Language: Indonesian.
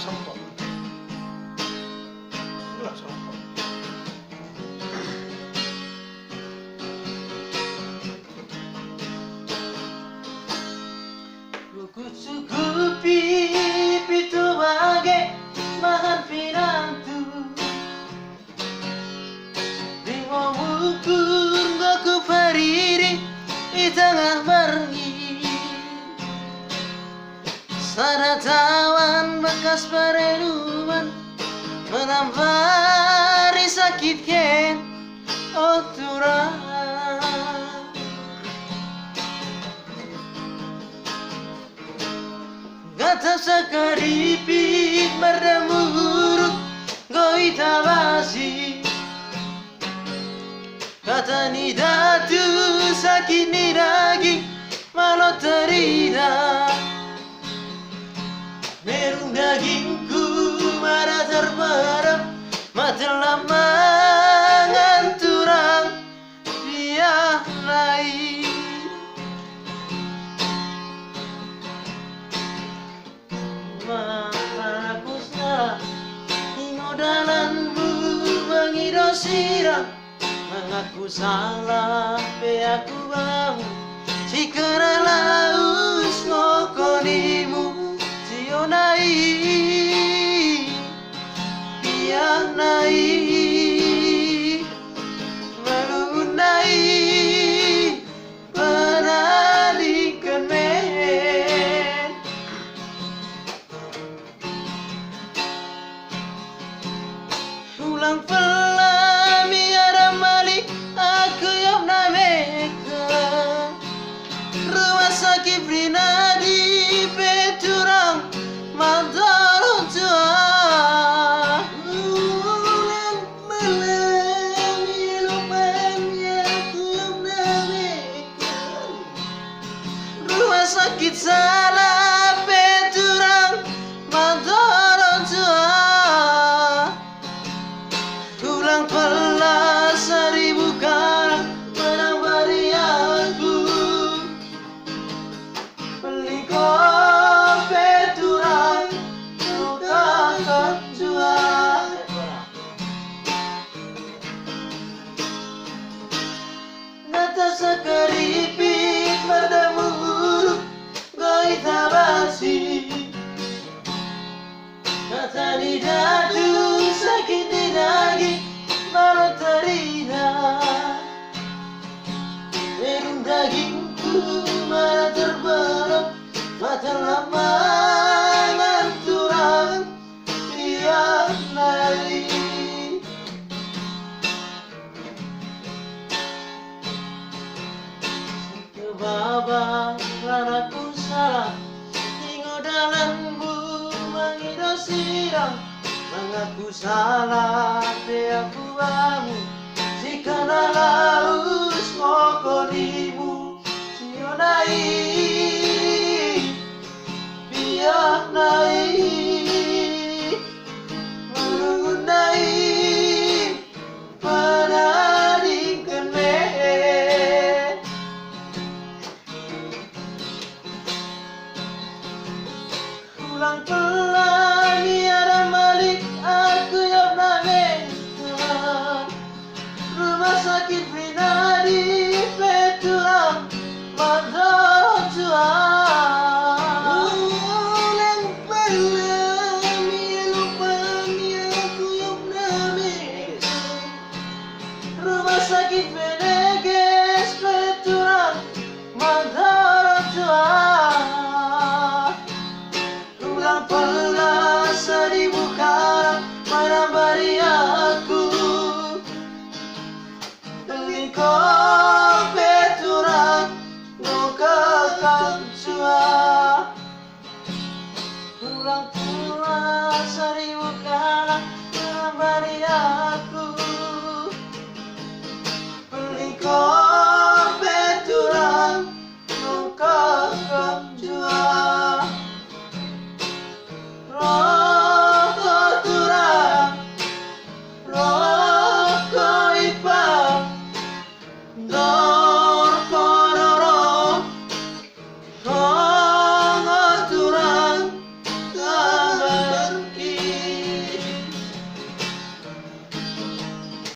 serompok. Enggak serompok. Kucukupi pitu bagai mahan pinantu Rimo ukur goku pariri di tengah margi Saratawan bekas perenuman menampari sakit ken oturan Gatap sakaripit mardamu huruf goita basi Kata ni datu sakit ni daging malah terida Merung dagingku marah terbarap mata lama nganturang dia lain Aku salah imodalanmu mengidosirang Mengaku salah be aku bamu Sikara laus ngokonimu Sionai Pianai Melunai Penalikan men Ulang pelan miara malik aku yang nameka Rumah sakit Brina di Peturang Mandor tua Ulang pelan miara aku yang nameka Rumah sakit salah Peturang Mandor tua Tulang pelas seribu kali menambari aku Beli kopi turang luka jua Nata sekeripit mardamu huruf goita basi Kata di dadu sakit di daging malah terina Merung dagingku malah terberat mata lama nganturang tiap hari Kebabang aku salah ingodalanmu mengidosirang Mengaku salah be aku bamu Sikana laus ngokonimu Sionai Pianai Melunai Penalikan men Ulang pelan miara malik aku yang nameka Rumah sakit Brina di Peturang Mandor tua Ulang pelan miara aku yang nameka Rumah sakit Beneges Peturang Mandor tua Ulang pelas seribu kali menambari aku Beli kopi turang luka jua Ulang pelas seribu kali menambari aku